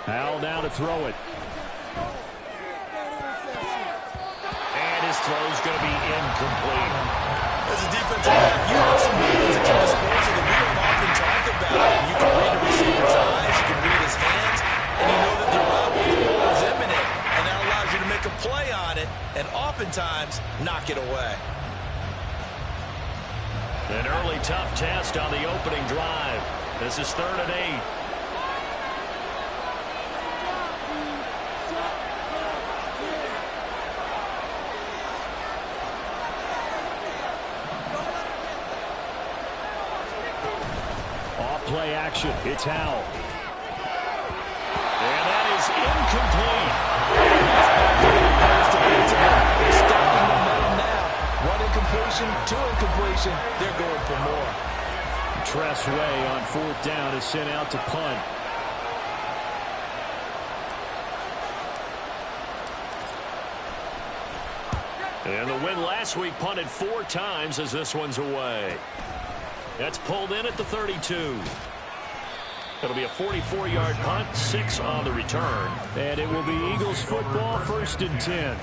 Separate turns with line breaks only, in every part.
Howell now to throw it. And his throw's going to be incomplete.
As a defensive back, you have some weapons at your disposal that we don't often talk about. And you can read the receiver's eyes, you can read his hands, and you know that they're liable, the ball is imminent, and that allows you to make a play on it and oftentimes knock it away.
An early tough test on the opening drive. This is 3rd and 8. Play action. It's Howell. And that is incomplete.
They're stuck in the middle now. 1 incompletion, 2 incompletion. They're going for more.
Tressway on 4th down is sent out to punt. And the win last week punted 4 times as this one's away. That's pulled in at the 32. It'll be a 44-yard punt, 6 on the return. And it will be Eagles football, 1st and 10.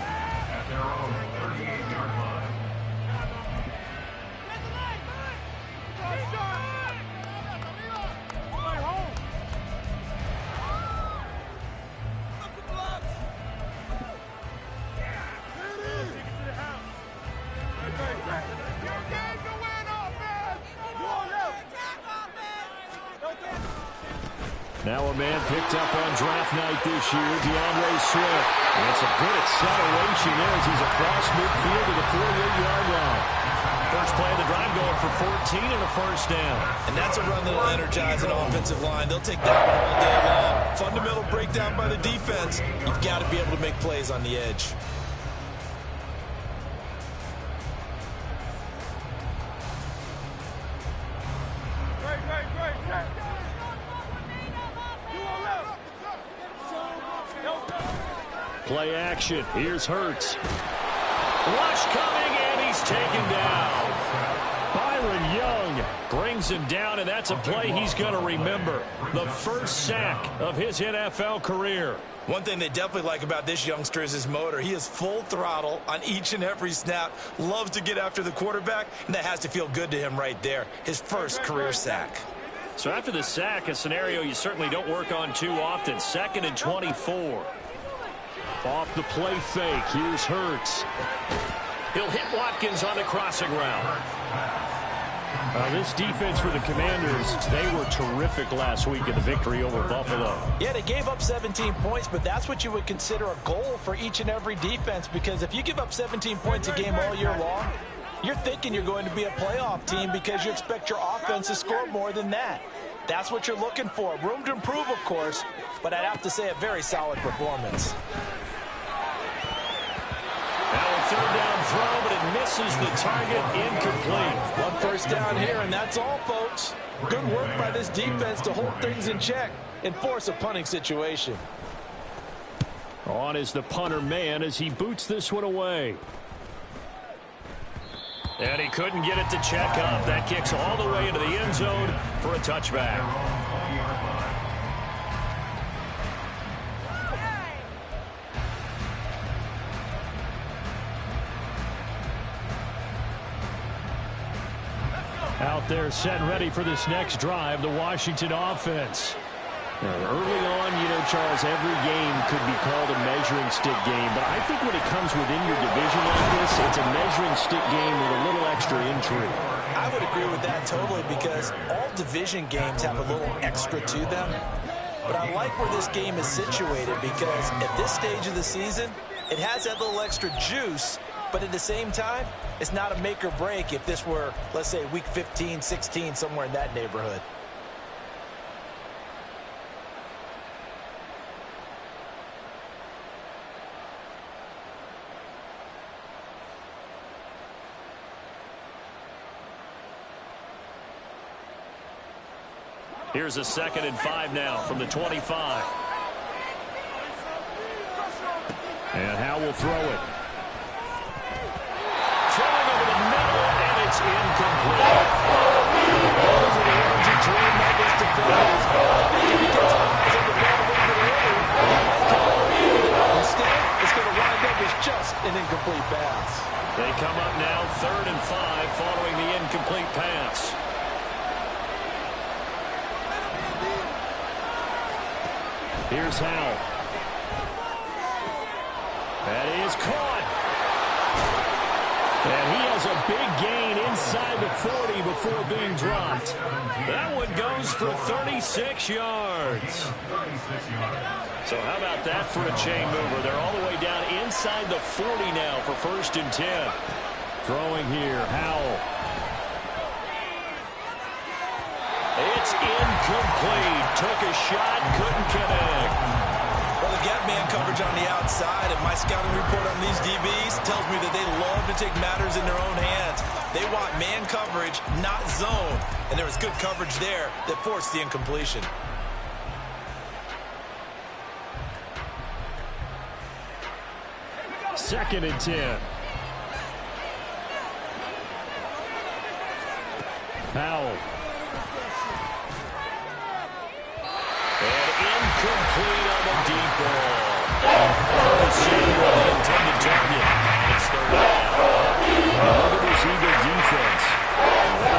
Now a man picked up on draft night this year, DeAndre Swift. And it's a good acceleration there as he's across midfield to the 48-yard line. First play of the drive going for 14 and a 1st down.
And that's a run that will energize an offensive line. They'll take that one all day long. Fundamental breakdown by the defense. You've got to be able to make plays on the edge.
Play action. Here's Hurts. Rush coming, and he's taken down. Byron Young brings him down, and that's a play he's going to remember. The first sack of his NFL career.
One thing they definitely like about this youngster is his motor. He is full throttle on each and every snap. Loves to get after the quarterback, and that has to feel good to him right there. His first career sack.
So after the sack, a scenario you certainly don't work on too often. 2nd and 24. Off the play fake. Here's Hurts. He'll hit Watkins on the crossing route. This defense for the Commanders, they were terrific last week in the victory over Buffalo.
Yeah, they gave up 17 points, but that's what you would consider a goal for each and every defense, because if you give up 17 points a game all year long, you're thinking you're going to be a playoff team because you expect your offense to score more than that. That's what you're looking for. Room to improve, of course, but I'd have to say a very solid performance.
Now a 3rd down throw, but it misses the target, incomplete.
1 first down here, and that's all, folks. Good work by this defense to hold things in check and force a punting situation.
On is the punter man as he boots this one away. And he couldn't get it to check up. That kicks all the way into the end zone for a touchback. Out there set and ready for this next drive, the Washington offense. Early on, Charles, every game could be called a measuring stick game, but I think when it comes within your division like this, it's a measuring stick game with a little extra intrigue.
I would agree with that totally, because all division games have a little extra to them. But I like where this game is situated, because at this stage of the season, it has that little extra juice, but at the same time, it's not a make or break if this were, let's say, week 15, 16, somewhere in that neighborhood.
Here's a 2nd and 5 now from the 25. And Howell will throw it. Throwing over the middle, and it's incomplete. Those are the orange and green numbers to finish. I think if he gets eyes on the ball a little bit earlier, They come up now 3rd and 5 following the incomplete pass. Here's Howell. That is caught. And he has a big gain inside the 40 before being dropped. That one goes for 36 yards. So how about that for a chain mover? They're all the way down inside the 40 now for 1st and 10. Throwing here, Howell. It's incomplete. Took a shot, couldn't connect.
Well, they've got man coverage on the outside, and my scouting report on these DBs tells me that they love to take matters in their own hands. They want man coverage, not zone. And there was good coverage there that forced the incompletion.
Second and 10. Howell. And incomplete on the deep ball. The intended target. It's 3rd down. Look at this Eagle defense.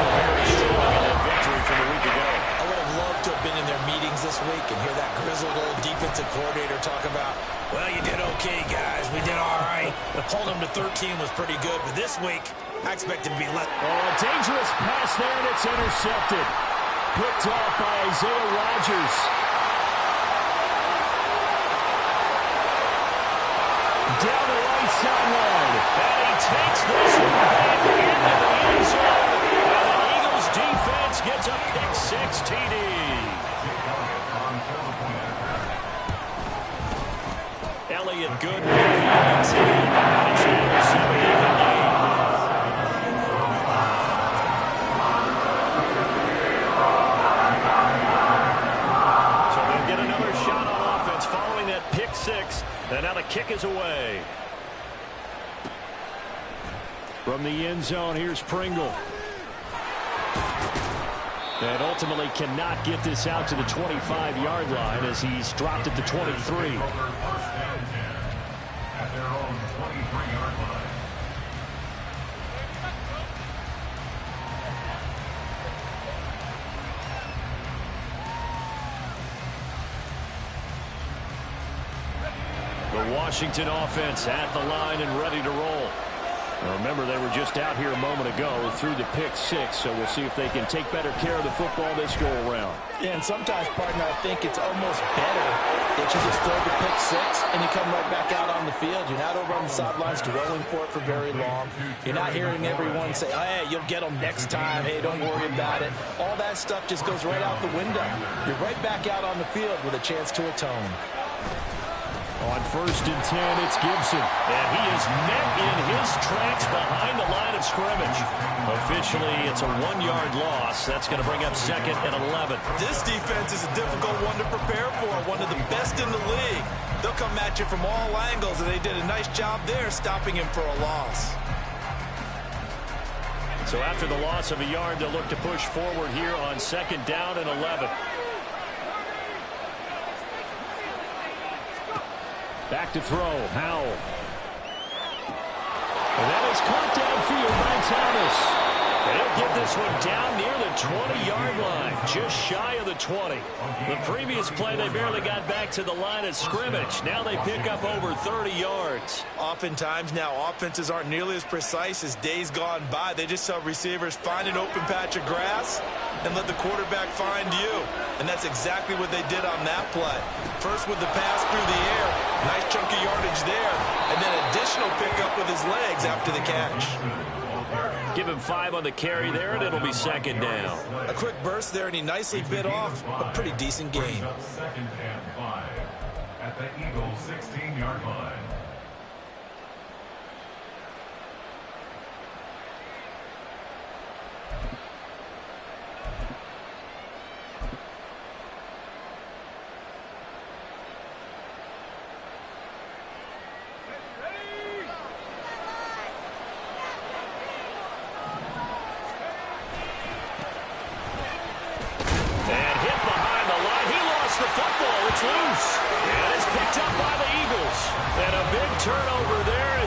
Very strong in that victory from a week ago.
I would have loved to have been in their meetings this week and hear that grizzled old defensive coordinator talk about, well, you did okay, guys. We did all right. Hold them to 13 was pretty good, but this week, I expect it to be less.
Oh, a dangerous pass there, and it's intercepted. Picked off by Isaiah Rodgers. Down the right sideline. And he takes this one back into the end zone. And the Eagles defense gets a pick-6 TD. Elliott good with the team. It's now 7-8 game. So they'll get another shot on offense following that pick-6. And now the kick is away. From the end zone, here's Pringle. And ultimately cannot get this out to the 25-yard line as he's dropped at the 23. The Washington offense at the line and ready to roll. Now remember, they were just out here a moment ago through the pick-6, so we'll see if they can take better care of the football this go-around.
Yeah, and sometimes, partner, I think it's almost better that you just throw the pick-6 and you come right back out on the field. You're not over on the sidelines dwelling for it for very long. You're not hearing everyone say, oh, hey, you'll get them next time. Hey, don't worry about it. All that stuff just goes right out the window. You're right back out on the field with a chance to atone.
On 1st and 10, it's Gibson. And he is met in his tracks behind the line of scrimmage. Officially, it's a 1-yard loss. That's going to bring up 2nd and 11.
This defense is a difficult one to prepare for, one of the best in the league. They'll come at you from all angles, and they did a nice job there stopping him for a loss.
So after the loss of a yard, they'll look to push forward here on 2nd down and 11. Back to throw, Howell. And that is caught downfield by Thomas. And he'll get this one down near the 20-yard line, just shy of the 20. The previous play, they barely got back to the line of scrimmage. Now they pick up over 30 yards.
Oftentimes now, offenses aren't nearly as precise as days gone by. They just have receivers find an open patch of grass and let the quarterback find you. And that's exactly what they did on that play. First with the pass through the air, nice chunk of yardage there, and then additional pickup with his legs after the catch.
Give him 5 on the carry there, and it'll be 2nd down.
A quick burst there, and he nicely bit off a pretty decent gain.
2nd and 5 at the Eagles' 16-yard line.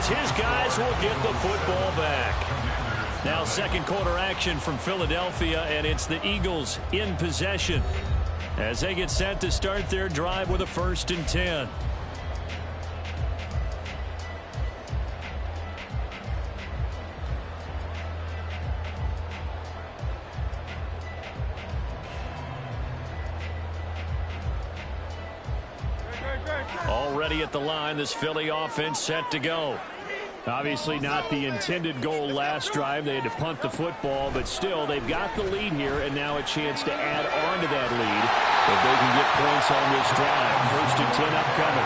his guys will get the football back. Now second quarter action from Philadelphia, and it's the Eagles in possession as they get set to start their drive with a 1st and 10. Already at the line, this Philly offense set to go. Obviously not the intended goal last drive. They had to punt the football, but still they've got the lead here, and now a chance to add on to that lead if they can get points on this drive. 1st and 10 upcoming.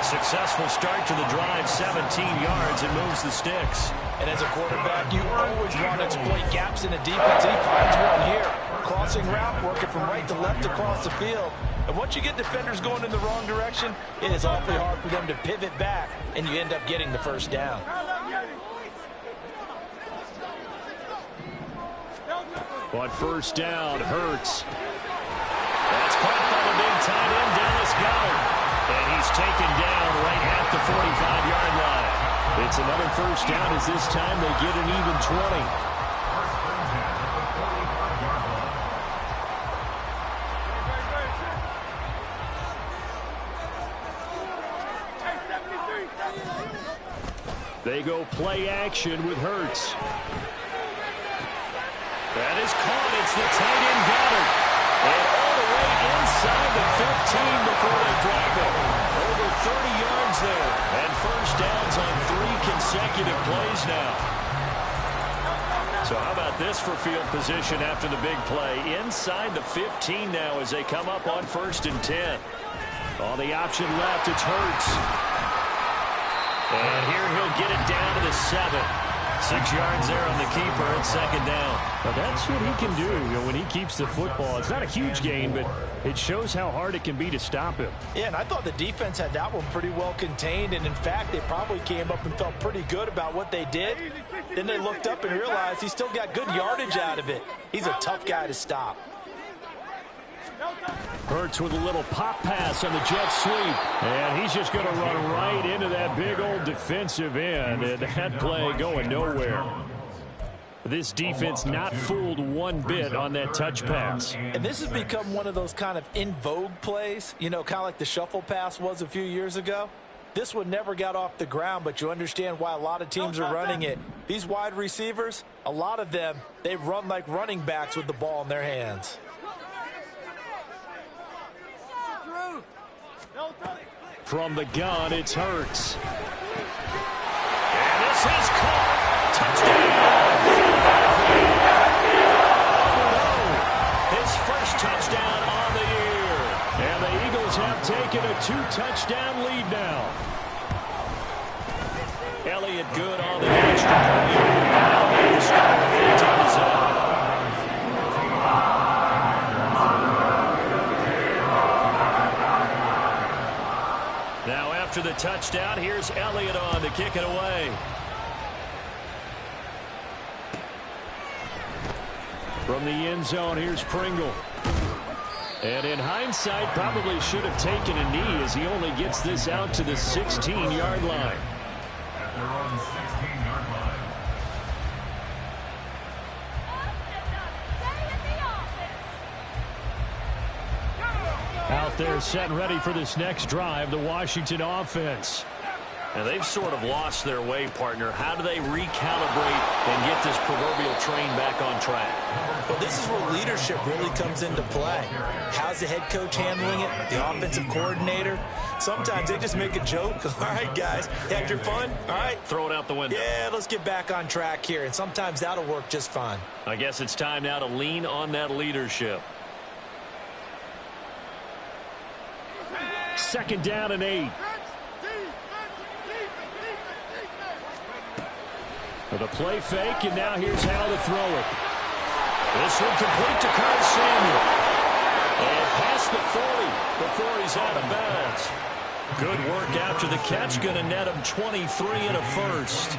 Successful start to the drive, 17 yards, and moves the sticks.
And as a quarterback, you always want to exploit gaps in the defense. He finds one here. Crossing route, working from right to left across the field. And once you get defenders going in the wrong direction, it is awfully hard for them to pivot back, and you end up getting the 1st down.
But 1st down, Hurts. That's caught by the big tight end, Dallas Goedert. And he's taken down right at the 45-yard line. It's another 1st down as this time they get an even 20. They go play action with Hurts. That is caught. It's the tight end Goedert. And all the way inside the 15 before they drop it. Over 30 yards there. And 1st downs on 3 consecutive plays now. So how about this for field position after the big play? Inside the 15 now as they come up on 1st and 10. On the option left, it's Hurts. And here he'll get it down to the 7. 6 yards there on the keeper and 2nd down.
Now that's what he can do, when he keeps the football. It's not a huge gain, but it shows how hard it can be to stop him.
Yeah, and I thought the defense had that one pretty well contained. And, in fact, they probably came up and felt pretty good about what they did. Then they looked up and realized he still got good yardage out of it. He's a tough guy to stop.
Hurts with a little pop pass on the jet sweep. And he's just going to run right into that big old defensive end. And that play going nowhere. This defense not fooled one bit on that touch pass.
And this has become one of those kind of in vogue plays, kind of like the shuffle pass was a few years ago. This one never got off the ground, but you understand why a lot of teams are running it. These wide receivers, a lot of them, they run like running backs with the ball in their hands.
From the gun, it's Hurts.
And this is caught. Touchdown. His 1st touchdown on the year.
And the Eagles have taken a 2-touchdown lead now.
Elliott good on the extra point. The score 14-7. Now after the touchdown, here's Elliott on to kick it away.
From the end zone, here's Pringle. And in hindsight, probably should have taken a knee as he only gets this out to the 16-yard line.
At their own 16-yard line.
Out there set and ready for this next drive, the Washington offense.
And they've sort of lost their way, partner. How do they recalibrate and get this proverbial train back on track?
Well, this is where leadership really comes into play. How's the head coach handling it? The offensive coordinator? Sometimes they just make a joke. All right, guys, had your fun? All right.
Throw it out the window.
Yeah, let's get back on track here. And sometimes that'll work just fine.
I guess it's time now to lean on that leadership.
2nd down and 8. With a play fake, and now here's how to throw it.
This one complete to Kyle Samuel. And past the 40 before he's out of bounds. Good work after the catch. Going to net him 23 and a 1st.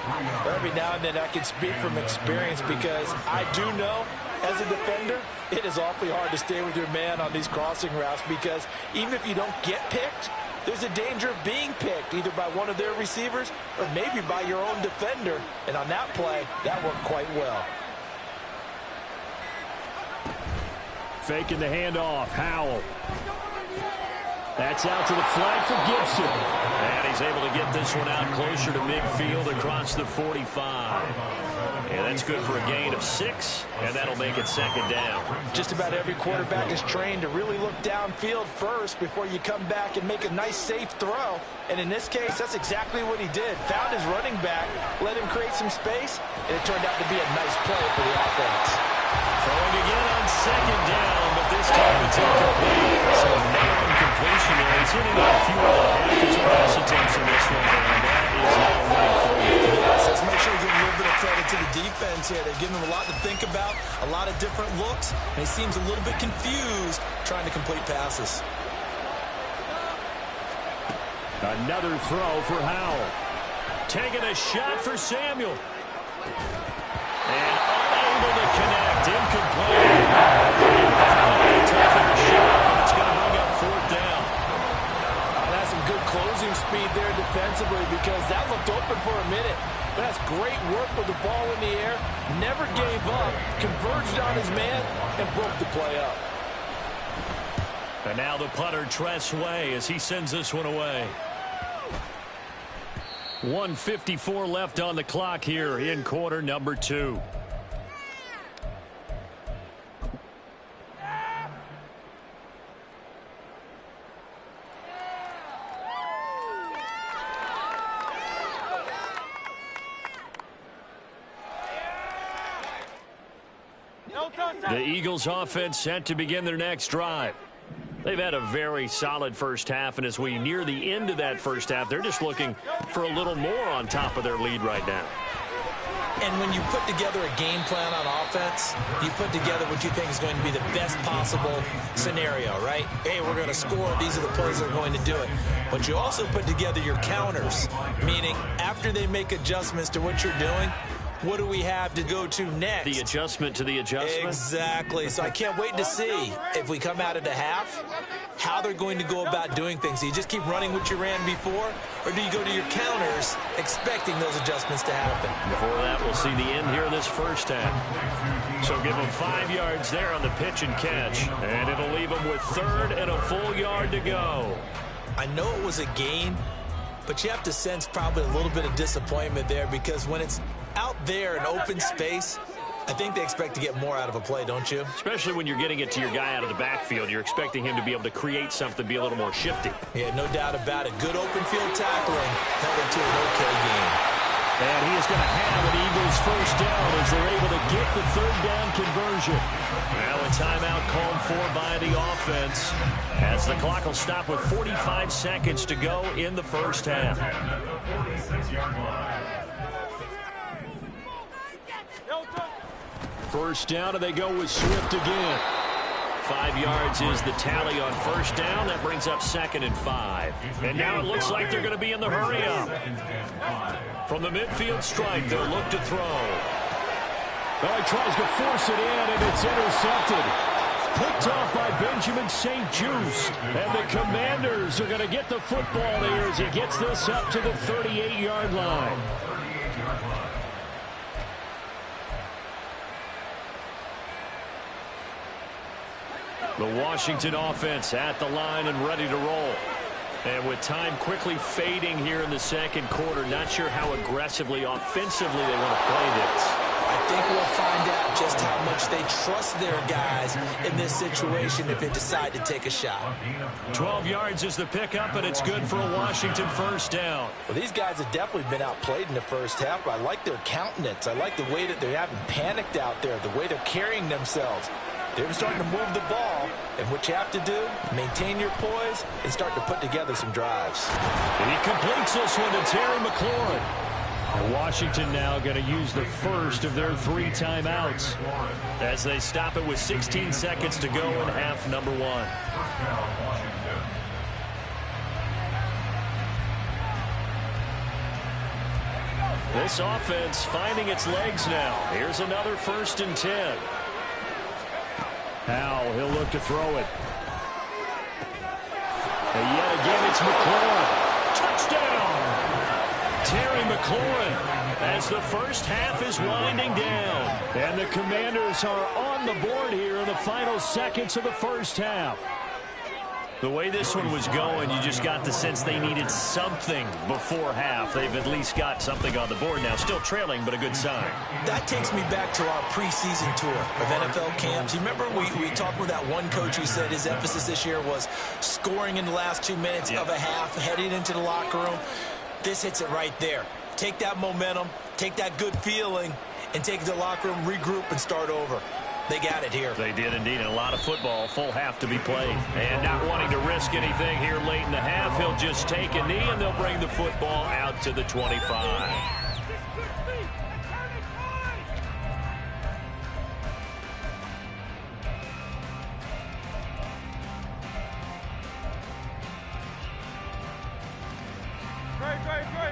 Every now and then I can speak from experience because I do know as a defender it is awfully hard to stay with your man on these crossing routes because even if you don't get picked, there's a danger of being picked either by one of their receivers or maybe by your own defender. And on that play, that worked quite well.
Faking the handoff. Howell. That's out to the flag for Gibson.
And he's able to get this one out closer to midfield across the 45. And that's good for a gain of 6, and that'll make it second down.
Just about every quarterback is trained to really look downfield first before you come back and make a nice, safe throw. And in this case, that's exactly what he did. Found his running back, let him create some space, and it turned out to be a nice play for the offense.
Throwing again on second down, but this time it's incomplete. So no incompletion there. He's hitting on fewer than half his pass attempts in this one, and that is now winning for you.
Yes, let's make sure we give a little bit of credit to the defense here. They're giving him a lot to think about, a lot of different looks, and he seems a little bit confused trying to complete passes.
Another throw for Howell.
Taking a shot for Samuel. And unable to connect. Incomplete. Taking a shot, but it's going to bring up fourth down.
That's some good closing speed there defensively because that looked open for a minute. But that's great work with the ball in the air. Never gave up. Converged on his man and broke the play up.
And now the punter, Tress Way, as he sends this one away. 1:54 left on the clock here in quarter number 2. The Eagles offense set to begin their next drive. They've had a very solid first half, and as we near the end of that first half, they're just looking for a little more on top of their lead right now.
And when you put together a game plan on offense, you put together what you think is going to be the best possible scenario, right? Hey, we're going to score. These are the plays that are going to do it. But you also put together your counters, meaning after they make adjustments to what you're doing, what do we have to go to next?
The adjustment to the adjustment?
Exactly. So I can't wait to see if we come out of the half, how they're going to go about doing things. Do you just keep running what you ran before, or do you go to your counters expecting those adjustments to happen?
Before that, we'll see the end here in this first half. So give them 5 yards there on the pitch and catch, and it'll leave them with third and a full yard to go.
I know it was a gain, but you have to sense probably a little bit of disappointment there because when it's out there in open space, I think they expect to get more out of a play, don't you?
Especially when you're getting it to your guy out of the backfield. You're expecting him to be able to create something, be a little more shifty.
Yeah, no doubt about it. Good open field tackling held it to an okay game.
And he is going to have an Eagles first down as they're able to get the third down conversion.
Now a timeout called for by the offense as the clock will stop with 45 seconds to go in the first half.
First down, and they go with Swift again.
5 yards is the tally on first down. That brings up 2nd and 5. And now it looks like they're going to be in the hurry up. From the midfield stripe, they'll look to throw.
Well, he tries to force it in, and it's intercepted. Picked off by Benjamin St. Juste. And the Commanders are going to get the football here as he gets this up to the 38-yard line.
The Washington offense at the line and ready to roll. And with time quickly fading here in the second quarter, not sure how aggressively, offensively they want to play this.
I think we'll find out just how much they trust their guys in this situation if they decide to take a shot.
12 yards is the pickup, and it's good for a Washington first down.
Well, these guys have definitely been outplayed in the first half, but I like their countenance. I like the way that they haven't panicked out there, the way they're carrying themselves. They're starting to move the ball, and what you have to do, maintain your poise and start to put together some drives.
And he completes this one to Terry McLaurin.
And Washington now going to use the first of their 3 timeouts
as they stop it with 16 seconds to go in half number 1. This offense finding its legs now. Here's another 1st and 10.
Howell, he'll look to throw it. And yet again, it's McLaurin. Touchdown! Terry McLaurin as the first half is winding down. And the Commanders are on the board here in the final seconds of the first half.
The way this one was going, you just got the sense they needed something before half. They've at least got something on the board now. Still trailing, but a good sign.
That takes me back to our preseason tour of NFL camps. You remember we talked with that one coach who said his emphasis this year was scoring in the last 2 minutes of a half, heading into the locker room. This hits it right there. Take that momentum, take that good feeling, and take it to the locker room, regroup, and start over. They got it here.
They did indeed. And a lot of football, full half to be played. And not wanting to risk anything here late in the half, he'll just take a knee, and they'll bring the football out to the 25.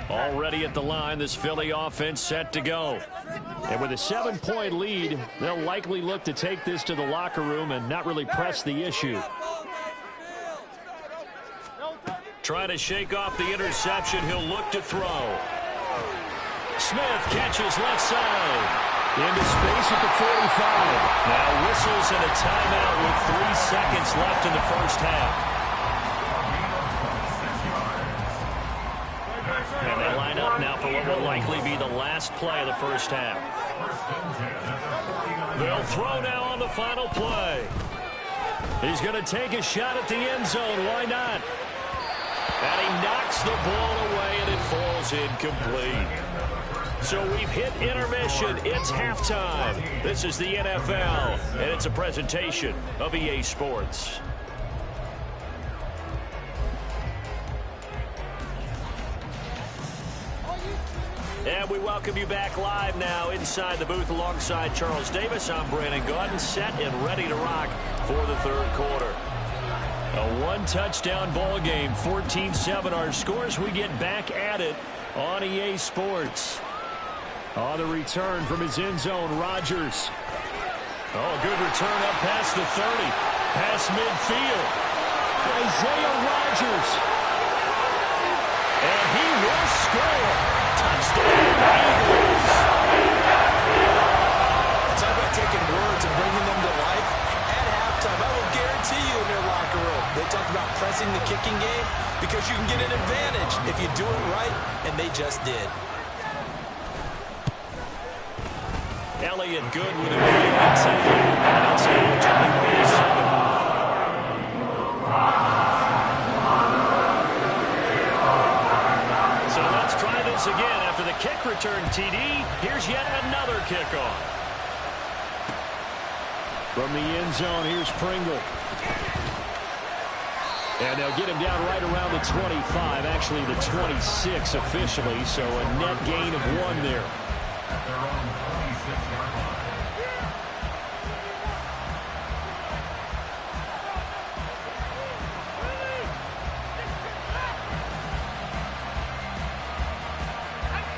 Already at the line, this Philly offense set to go.
And with a 7-point lead, they'll likely look to take this to the locker room and not really press the issue.
Trying to shake off the interception. He'll look to throw. Smith catches left side.
Into space at the 45.
Now whistles and a timeout with 3 seconds left in the first half. And they line up now for what will likely be the last play of the first half. They'll throw now on the final play. He's going to take a shot at the end zone. Why not? And he knocks the ball away, and it falls incomplete. So we've hit intermission. It's halftime. This is the NFL, and it's a presentation of EA Sports. And we welcome you back live now inside the booth alongside Charles Davis. I'm Brandon Gaudin, set and ready to rock for the third quarter. A one-touchdown ball game, 14-7 our scores. We get back at it on EA Sports. On the return from his end zone, Rodgers. Oh, good return up past the 30. Past midfield. Isaiah Rodgers. And he will score. Touchdown, Eagles.
Talk about taking words and bringing them to life. At halftime, I will guarantee you in their locker room, they talk about pressing the kicking game because you can get an advantage if you do it right, and they just did.
Elliott good with a good team. And it's now 21-7. Again, after the kick return TD, here's yet another kickoff.
From the end zone, here's Pringle. And they'll get him down right around the 25, actually the 26 officially, so a net gain of 1 there.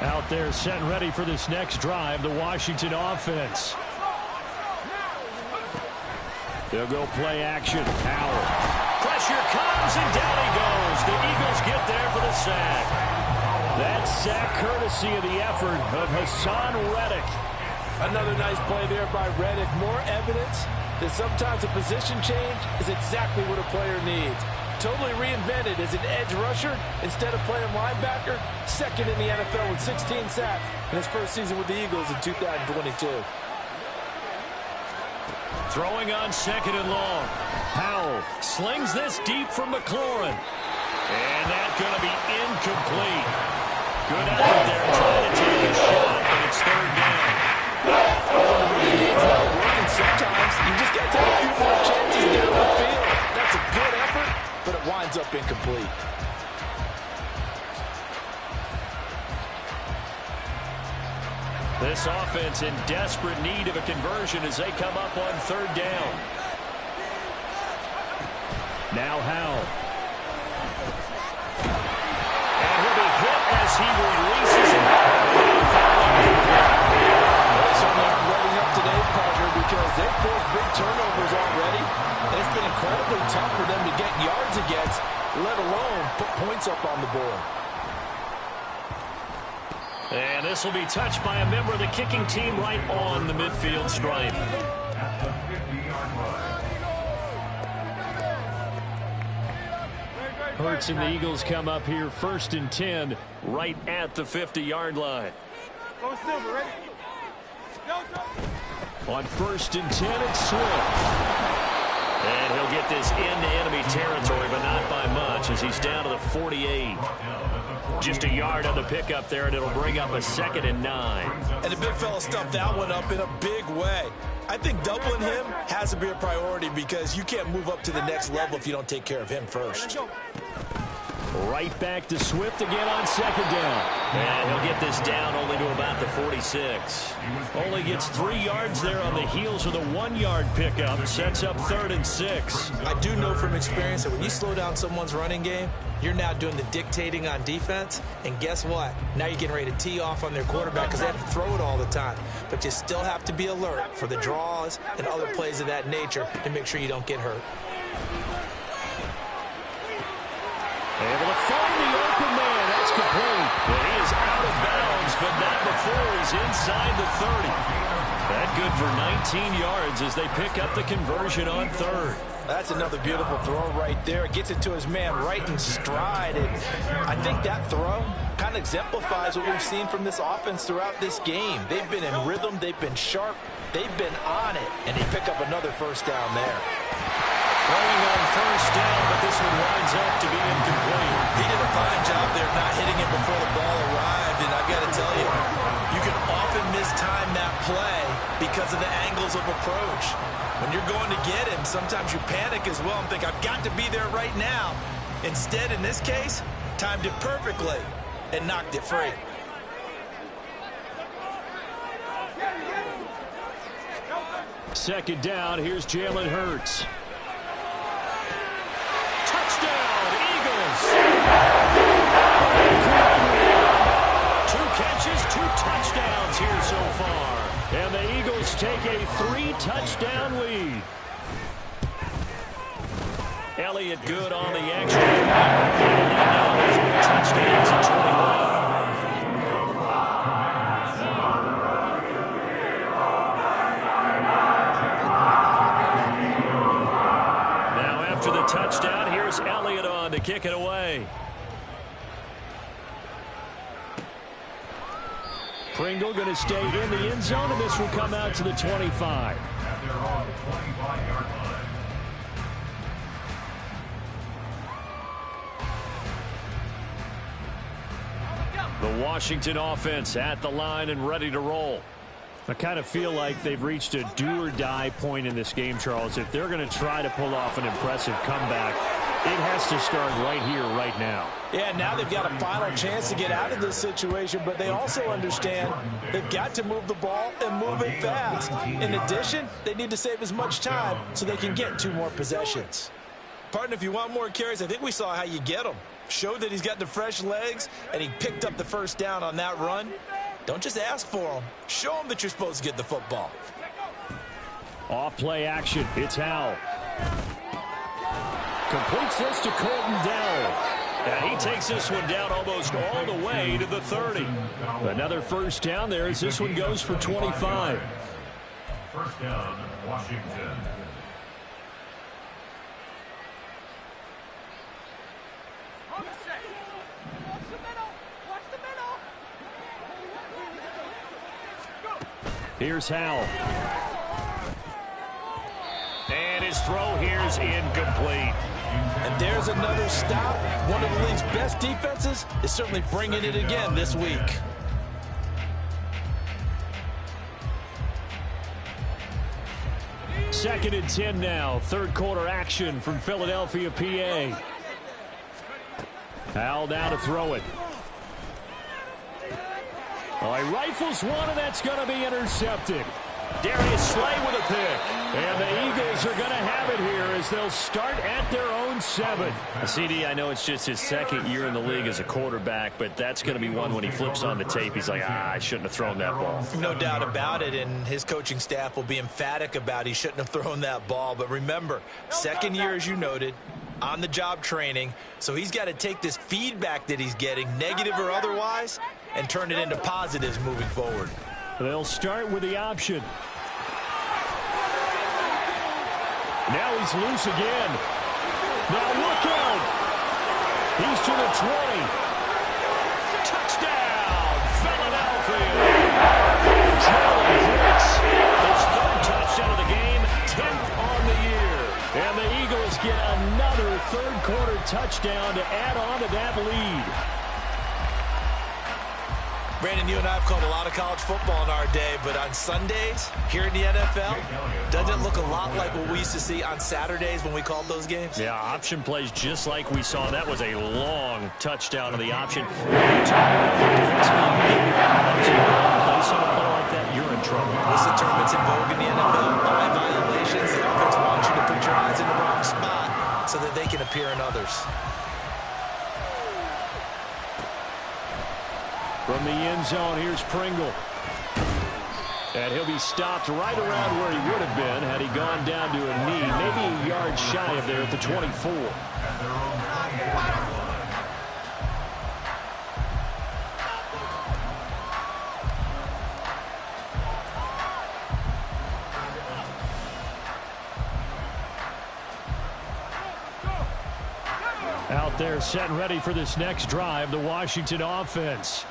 Out there set and ready for this next drive, the Washington offense. They'll go play action. Howell.
Pressure comes, and down he goes. The Eagles get there for the sack.
That sack courtesy of the effort of Hassan Reddick.
Another nice play there by Reddick. More evidence that sometimes a position change is exactly what a player needs. Totally reinvented as an edge rusher instead of playing linebacker. Second in the NFL with 16 sacks in his first season with the Eagles in 2022.
Throwing on second and long.
Howell
Slings this deep from McLaurin. And that's going to be incomplete. Good effort there trying to take a shot, but it's third down.
The game's not working sometimes. You just got to take a few more chances down the field. That's a good effort, but it winds up incomplete.
This offense in desperate need of a conversion as they come up on third down.
Now Howell.
And he'll be hit as he releases it.
Certainly aren't letting up today, partner, because they've forced big turnovers already. And it's been incredibly tough for them to get yards against, let
him.
And this will be touched by a member of the kicking team right on the midfield stripe.
At the 50-yard line.
Hurts and the Eagles come up here 1st and 10
Right at the 50-yard line.
Go Silver, ready? Go.
on 1st and 10. It's Swift.
And he'll get this into enemy territory, but not by much as he's down to the 48. Just a yard on the pickup there, and it'll bring up a 2nd and 9.
And the big fella stuffed that one up in a big way. I think doubling him has to be a priority because you can't move up to the next level if you don't take care of him first.
Right back to Swift again on 2nd down.
And he'll get this down only to about the 46.
Only gets 3 yards there on the heels of the 1-yard pickup. Sets up 3rd and 6.
I do know from experience that when you slow down someone's running game, you're now doing the dictating on defense. And guess what? Now you're getting ready to tee off on their quarterback because they have to throw it all the time. But you still have to be alert for the draws and other plays of that nature to make sure you don't get hurt.
Able to find the open man. That's complete.
Well, he is out of bounds, but not before he's inside the 30. That good for 19 yards as they pick up the conversion on 3rd.
That's another beautiful throw right there. Gets it to his man right in stride. And I think that throw kind of exemplifies what we've seen from this offense throughout this game. They've been in rhythm. They've been sharp. They've been on it. And they pick up another 1st down there.
Throwing on 1st down, but this one winds up to be incomplete.
He did a fine job there not hitting it before the ball arrived. And I've got to tell you, you can often mistime that play because of the angles of approach. When you're going to get him, sometimes you panic as well and think, I've got to be there right now. Instead, in this case, timed it perfectly and knocked it free.
Second down. Here's Jalen Hurts.
Touchdown, Eagles! 2 catches, 2 touchdowns here so far.
And the Eagles take a 3-touchdown lead.
Elliott good on the extra. Now 3 touchdowns at 21. Now after the touchdown, here's Elliott on to kick it away.
Pringle going to stay in the end zone, and this will come out to the 25.
At their own 25-yard line.
The Washington offense at the line and ready to roll.
I kind of feel like they've reached a do-or-die point in this game, Charles. If they're going to try to pull off an impressive comeback, it has to start right here, right now.
Yeah, now they've got a final chance to get out of this situation, but they also understand they've got to move the ball and move it fast. In addition, they need to save as much time so they can get 2 more possessions. Partner, if you want more carries, I think we saw how you get them. Showed that he's got the fresh legs, and he picked up the 1st down on that run. Don't just ask for them. Show them that you're supposed to get the football.
Off-play action. It's Howell. Completes this to Colton Dell.
And he takes this one down almost all the way to the 30.
Another 1st down there as this one goes for 25.
1st down, Washington.
Here's Howell.
And his throw here's incomplete.
And there's another stop. One of the league's best defenses is certainly bringing it again this week.
Second and 10 now. 3rd quarter action from Philadelphia, PA. Howell now to throw it. Oh, he rifles one, and that's going to be intercepted.
Darius Slay with a pick.
And the Eagles are going to have it here as they'll start at their own 7.
CD, I know it's just his 2nd year in the league as a quarterback, but that's going to be one when he flips on the tape. He's like, I shouldn't have thrown that ball.
No doubt about it, and his coaching staff will be emphatic about he shouldn't have thrown that ball. But remember, 2nd year, as you noted, on-the-job training, so he's got to take this feedback that he's getting, negative or otherwise, and turn it into positives moving forward.
They'll start with the option. Now he's loose again. Now look out. He's to the 20. Touchdown, Philadelphia. Jalen Hurts, his third touchdown of the game, 10th on the year. And the Eagles get another third-quarter touchdown to add on to that lead.
Brandon, you and I have called a lot of college football in our day, but on Sundays here in the NFL, doesn't it look a lot like what we used to see on Saturdays when we called those games?
Yeah, option plays just like we saw. That was a long touchdown of the option. You're in trouble.
What's the term that's in vogue in the NFL? Eye violations. The offense wants you to put your eyes in the wrong spot so that they can appear in others.
From the end zone, here's Pringle. And he'll be stopped right around where he would have been had he gone down to a knee, maybe a yard shy of there at the 24. Out there set and ready for this next drive, the Washington offense.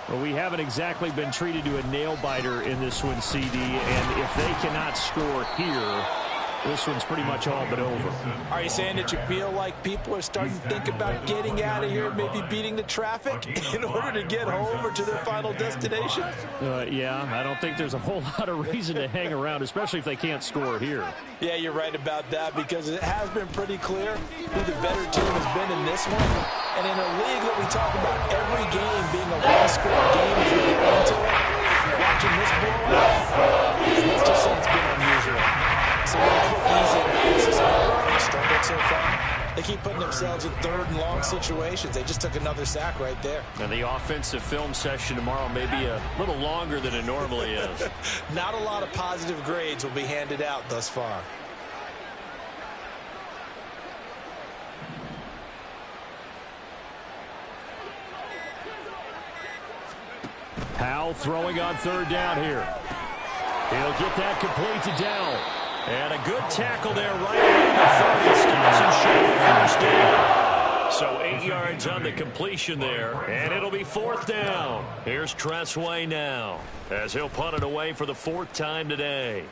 Well, we haven't exactly been treated to a nail-biter in this one, CD, and if they cannot score here, this one's pretty much all but over.
Are you saying that you feel like people are starting to think about getting out of here, maybe beating the traffic in order to get home or to their final destination?
Yeah, I don't think there's a whole lot of reason to hang around, especially if they can't score here.
Yeah, you're right about that, because it has been pretty clear who the better team has been in this one. And in a league that we talk about every game being a one-score game as we get into it, watching this blowout, let's just say it's been unusual. So we'll quick, easy analysis on how they struggled so far. They keep putting themselves in third and long situations. They just took another sack right there.
And the offensive film session tomorrow may be a little longer than it normally is.
Not a lot of positive grades will be handed out thus far.
Powell throwing on third down here. He'll get that complete to Dowell. And a good tackle there right around the 30. Stops and short first down. So 8 yards on the completion there. And it'll be fourth down. Here's Tressway now as he'll punt it away for the fourth time today.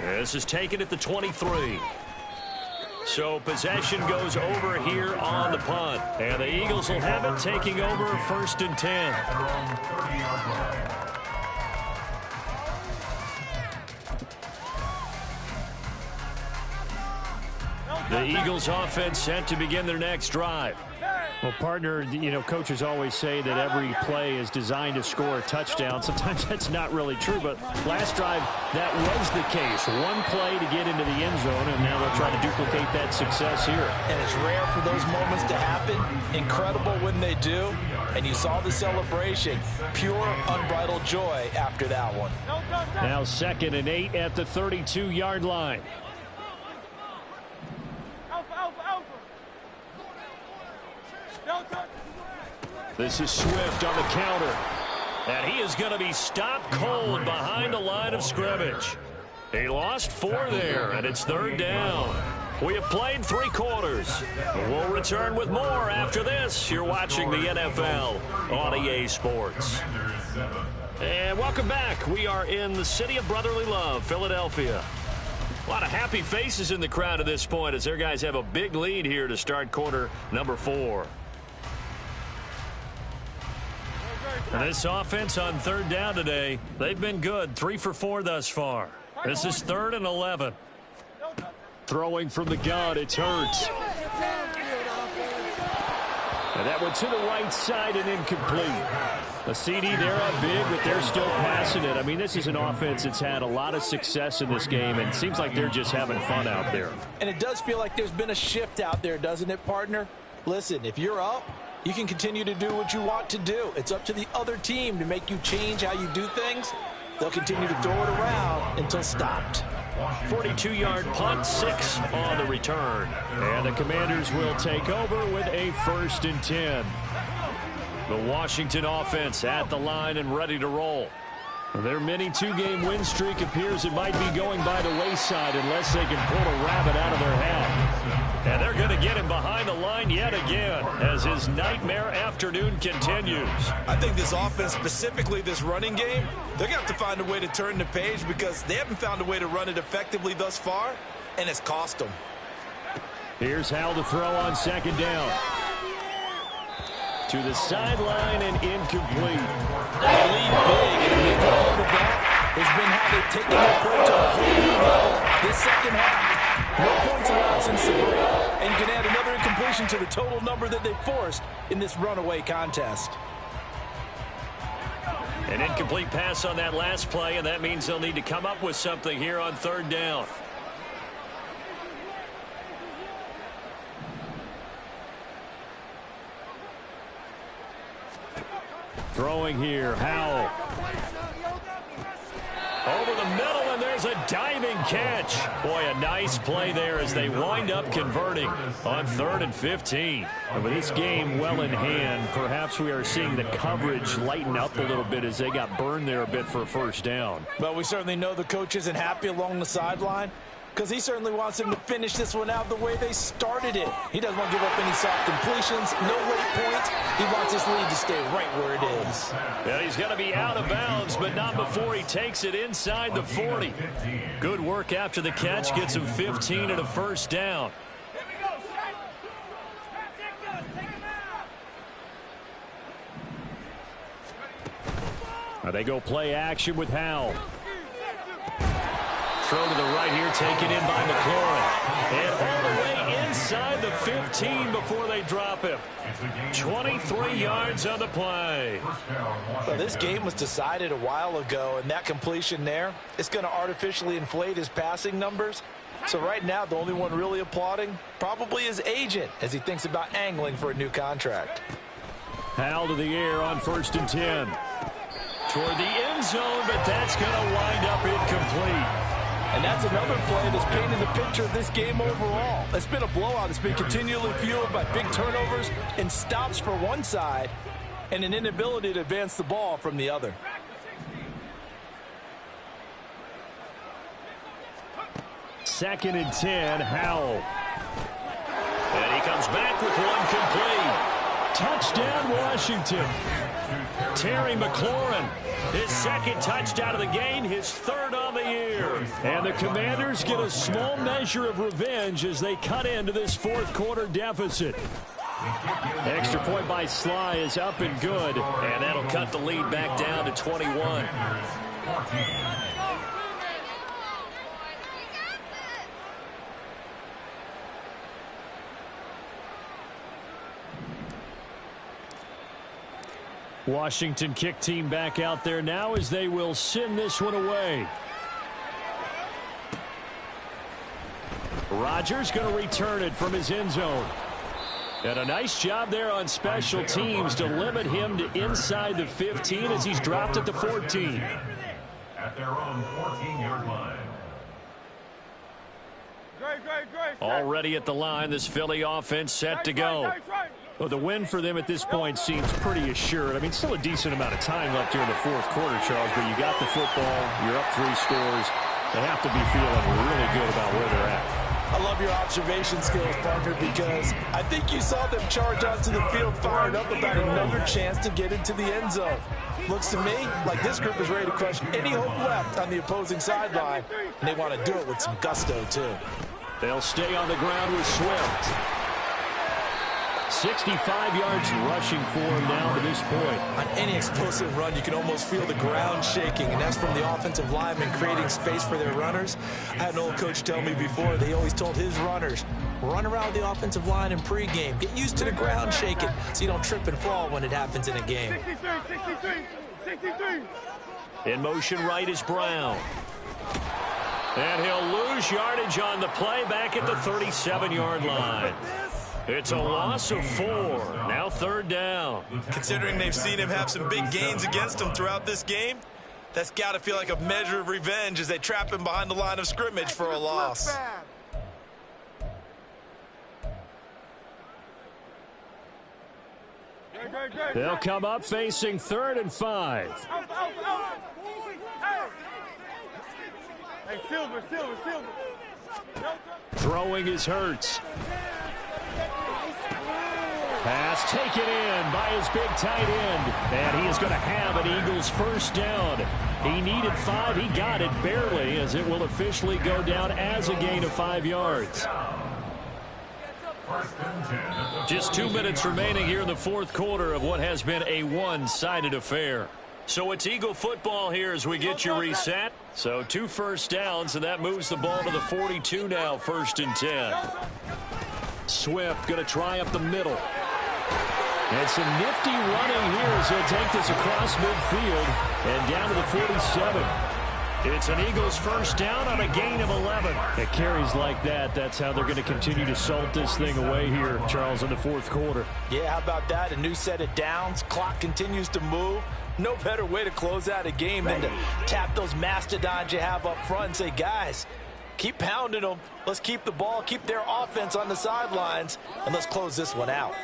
This is taken at the 23. So possession goes over here on the punt. And the Eagles will have it, taking over first and 10. The Eagles offense set to begin their next drive. Well, partner, you know, coaches always say that every play is designed to score a touchdown. Sometimes that's not really true, but last drive, that was the case. One play to get into the end zone, and now they'll try to duplicate that success here.
And it's rare for those moments to happen. Incredible when they do. And you saw the celebration. Pure, unbridled joy after that one.
Now 2nd and 8 at the 32-yard line. This is Swift on the counter. And he is going to be stopped cold behind the line of scrimmage. He lost 4 there, and it's third down. We have played 3 quarters. We'll return with more after this. You're watching the NFL on EA Sports. And welcome back. We are in the city of brotherly love, Philadelphia. A lot of happy faces in the crowd at this point as their guys have a big lead here to start quarter number 4. And this offense on third down today, they've been good. 3 for 4 thus far. This is 3rd and 11. Throwing from the gun, it's Hurts. And that one to the right side and incomplete. A CD, they're up big, but they're still passing it. I mean, this is an offense that's had a lot of success in this game, and it seems like they're just having fun out there.
And it does feel like there's been a shift out there, doesn't it, partner? Listen, if you're up, you can continue to do what you want to do. It's up to the other team to make you change how you do things. They'll continue to throw it around until stopped.
42-yard punt, 6 on the return. And the Commanders will take over with a 1st and 10. The Washington offense at the line and ready to roll. Their mini 2-game win streak appears it might be going by the wayside unless they can pull a rabbit out of their hat. And they're going to get him behind the line yet again as his nightmare afternoon continues.
I think this offense, specifically this running game, they're going to have to find a way to turn the page because they haven't found a way to run it effectively thus far, and it's cost them.
Here's Howell to throw on 2nd down. To the sideline and incomplete.
They lead big, and a big part of that has been how they've taken their play to a whole new level this second half. No points allowed since the break, and you can add another incompletion to the total number that they forced in this runaway contest.
An incomplete pass on that last play, and that means they'll need to come up with something here on 3rd down. Throwing here, Howell. Over the middle, and there's a diving catch. Boy, a nice play there as they wind up converting on 3rd and 15. And with this game well in hand, perhaps we are seeing the coverage lighten up a little bit as they got burned there a bit for a 1st down.
But we certainly know the coach isn't happy along the sideline because he certainly wants them to finish this one out the way they started it. He doesn't want to give up any soft completions, no late points. He wants his lead to stay right where it is.
Yeah, he's going to be out of bounds, but not before he takes it inside the 40. Good work after the catch, gets him 15 and a 1st down. Now they go play action with Howell. Throw to the right here, taken in by McLaurin. And all the way inside the 15 before they drop him. 23 yards on the play.
Well, this game was decided a while ago, and that completion there, it's going to artificially inflate his passing numbers. So right now, the only one really applauding probably his agent as he thinks about angling for a new contract.
Howell to the air on 1st and 10. Toward the end zone, but that's going to wind up incomplete.
And that's another play that's painted the picture of this game overall. It's been a blowout. It's been continually fueled by big turnovers and stops for one side and an inability to advance the ball from the other.
Second and 10, Howell. And he comes back with one complete. Touchdown, Washington. Terry McLaurin, his 2nd touchdown of the game, his 3rd on the year. And the Commanders get a small measure of revenge as they cut into this 4th quarter deficit. Extra point by Sly is up and good, and that'll cut the lead back down to 21. Washington kick team back out there now as they will send this one away. Rodgers going to return it from his end zone. And a nice job there on special teams to limit him to inside the 15 as he's dropped at the 14.
At their own 14-yard line.
Already at the line, this Philly offense set to go. Well, the win for them at this point seems pretty assured. I mean, still a decent amount of time left here in the 4th quarter, Charles, but you got the football, you're up 3 scores. They have to be feeling really good about where they're at.
I love your observation skills, partner, because I think you saw them charge onto the field fired up about another chance to get into the end zone. Looks to me like this group is ready to crush any hope left on the opposing sideline, and they want to do it with some gusto, too.
They'll stay on the ground with Swift. 65 yards rushing for him now to this point.
On any explosive run, you can almost feel the ground shaking, and that's from the offensive linemen creating space for their runners. I had an old coach tell me before, they always told his runners, run around the offensive line in pregame. Get used to the ground shaking so you don't trip and fall when it happens in a game.
63.
In motion right is Brown. And he'll lose yardage on the play back at the 37-yard line. It's a loss of 4. Now 3rd down.
Considering they've seen him have some big gains against them throughout this game,
That's got to feel like a measure of revenge as they trap him behind the line of scrimmage for a loss.
They'll come up facing 3rd and 5.
Hey, Silver.
Throwing is Hurts. Pass taken in by his big tight end. And he is going to have an Eagles first down. He needed 5. He got it barely, as it will officially go down as a gain of 5 yards. Just 2 minutes remaining here in the fourth quarter of what has been a one-sided affair. So it's Eagle football here as we get you reset. So 2 first downs, and that moves the ball to the 42 now, 1st and 10. Swift going to try up the middle. And some nifty running here as he'll take this across midfield and down to the 47. It's an Eagles first down on a gain of 11. At carries like that, that's how they're going to continue to salt this thing away here, Charles, in the fourth quarter.
Yeah, how about that? A new set of downs. Clock continues to move. No better way to close out a game than to tap those mastodons you have up front and say, guys, keep pounding them. Let's keep the ball, keep their offense on the sidelines, and let's close this one out.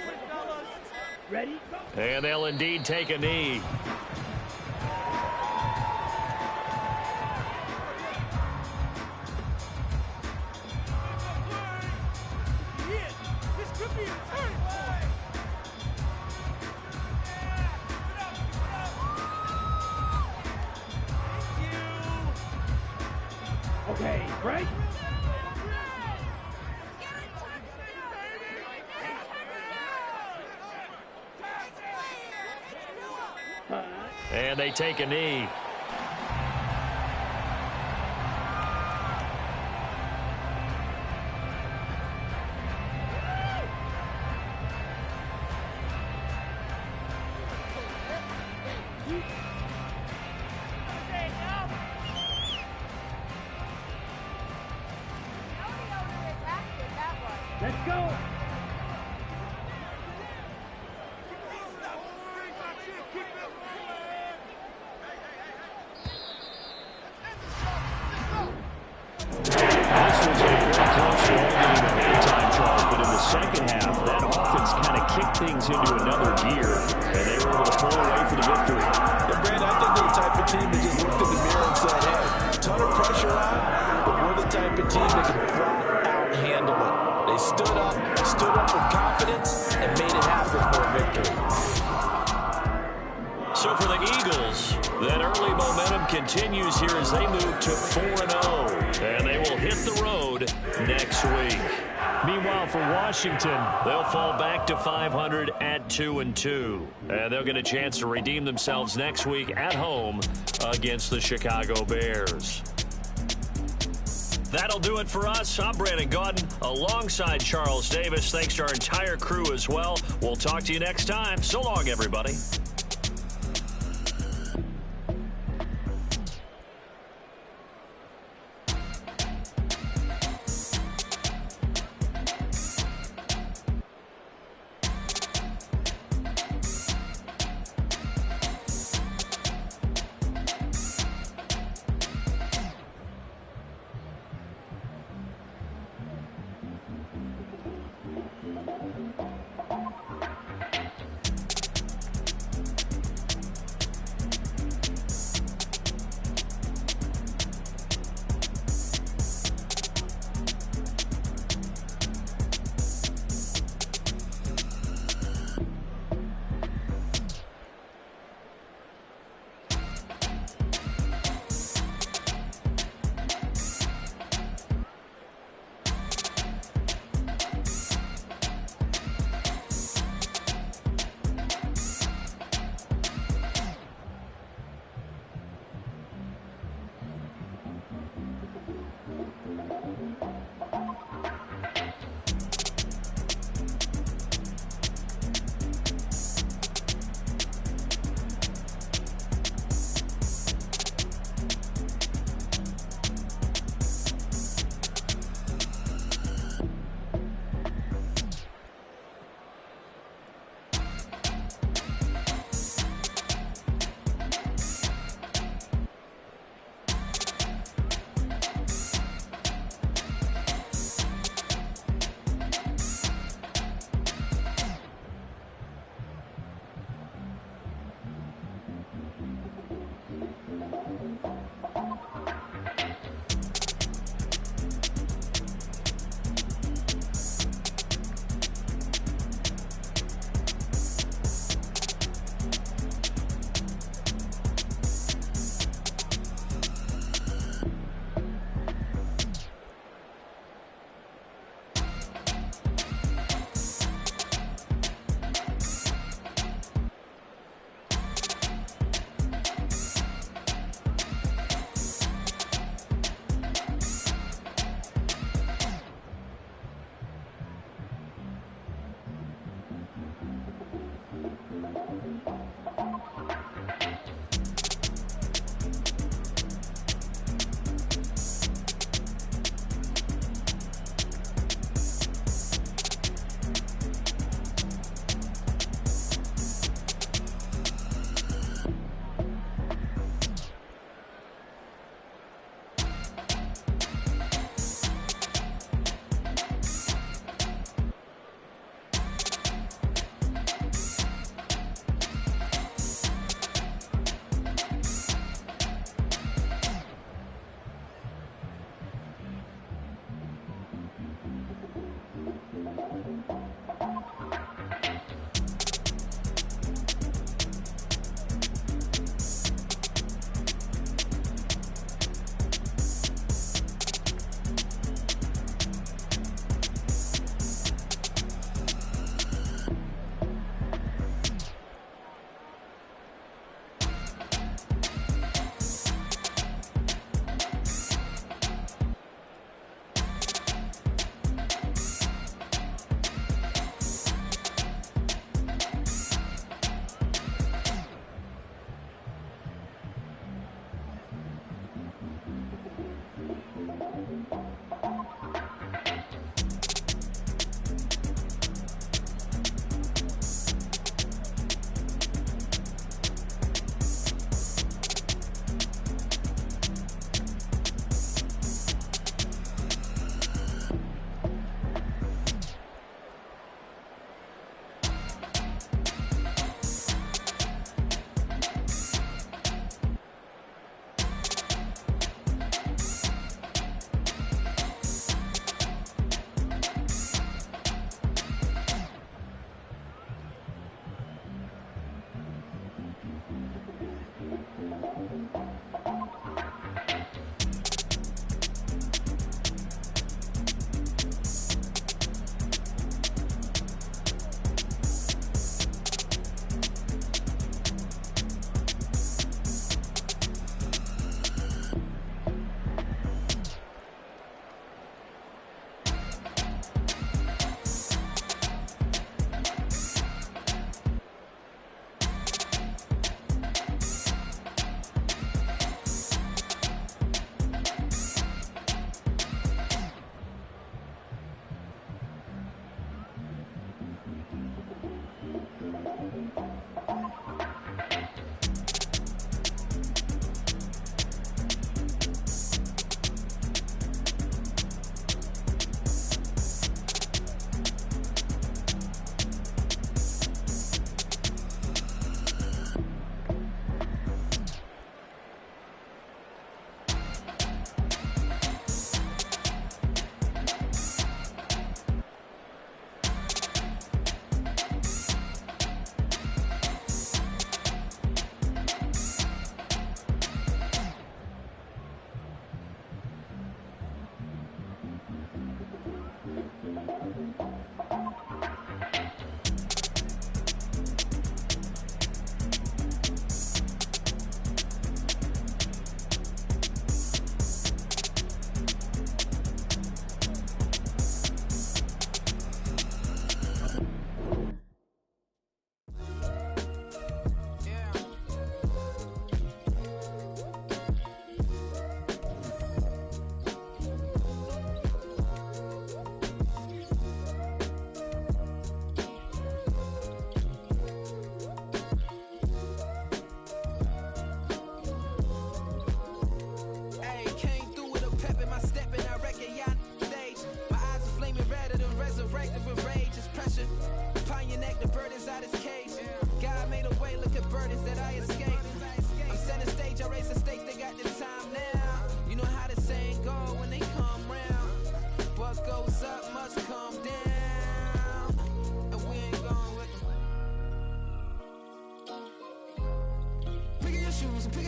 Ready?
And they'll indeed take a knee.
This could be a turn. Okay, right?
And they take a knee.
Let's go.
Second half, that offense kind of kicked things into another gear, and they were able to pull away for the victory.
And Brandon, I think they're the type of team that just looked in the mirror and said, hey, ton of pressure on, but we're the type of team that can flat out handle it. They stood up with confidence, and made it happen for a victory.
So for the Eagles, that early momentum continues here as they move to 4-0, and they will hit the road next week.
Meanwhile, for Washington,
They'll fall back to 500 at 2-2. And they'll get a chance to redeem themselves next week at home against the Chicago Bears. That'll do it for us. I'm Brandon Gaudin alongside Charles Davis. Thanks to our entire crew as well. We'll talk to you next time. So long, everybody.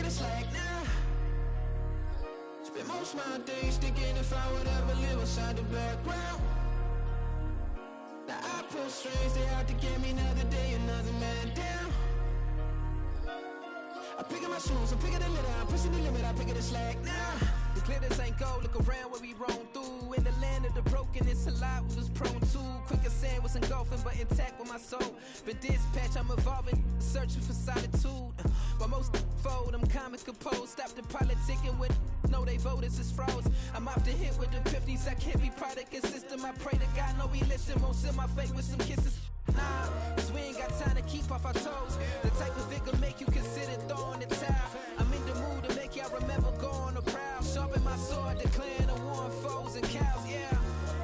the slack now. Spend most of my days thinking if I would ever live inside the background. Now I pull strings, they out to get me another day, another man down. I pick up my shoes, I'm picking the litter, I'm pushing the limit, I pick up the slack now.
The glitters ain't gold, look around where we roam through. In the land of the broken, it's a lot we was prone to. Quicker sand was engulfing, but intact with my soul. Been dispatched, I'm evolving, searching for solitude. While most fold, I'm comic composed. Stop the politicking with know they voters is froze. I'm off the hit with the 50s, I can't be product and system. I pray to God, no he listen, won't send my fate with some kisses. Nah, cause we ain't got time to keep off our toes. The type of vigor make you consider throwing the towel. I'm in the mood to make y'all remember going to proud. Sharpen my sword, declaring the war on foes and cows, yeah.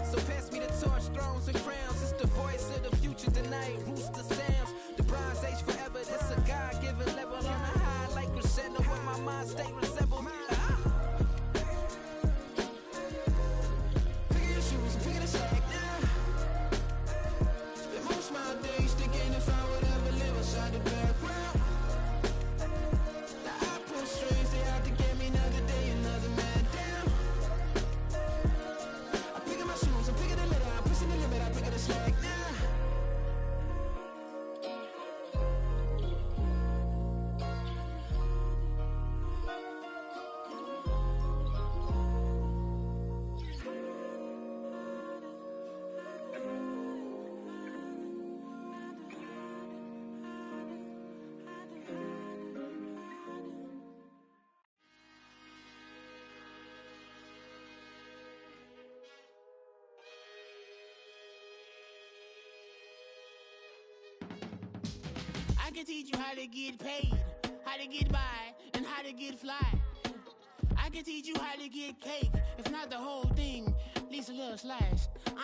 So pass me the torch, thrones and crowns. It's the voice of the future tonight, rooster sounds. The Bronze Age forever, this a God-given level. On a high like crescendo when my mind state resemble.
Pick your shoes and pick the slack now. Spend most of my days thinking if I would ever live inside the background. Now I pull strings, they out to get me another day, another man down. I pick up my shoes, I'm picking the litter, I'm pushing the limit, I pick up the slack now.
I can teach you how to get paid, how to get by, and how to get fly. I can teach you how to get cake, if not the whole thing, at least a little slice.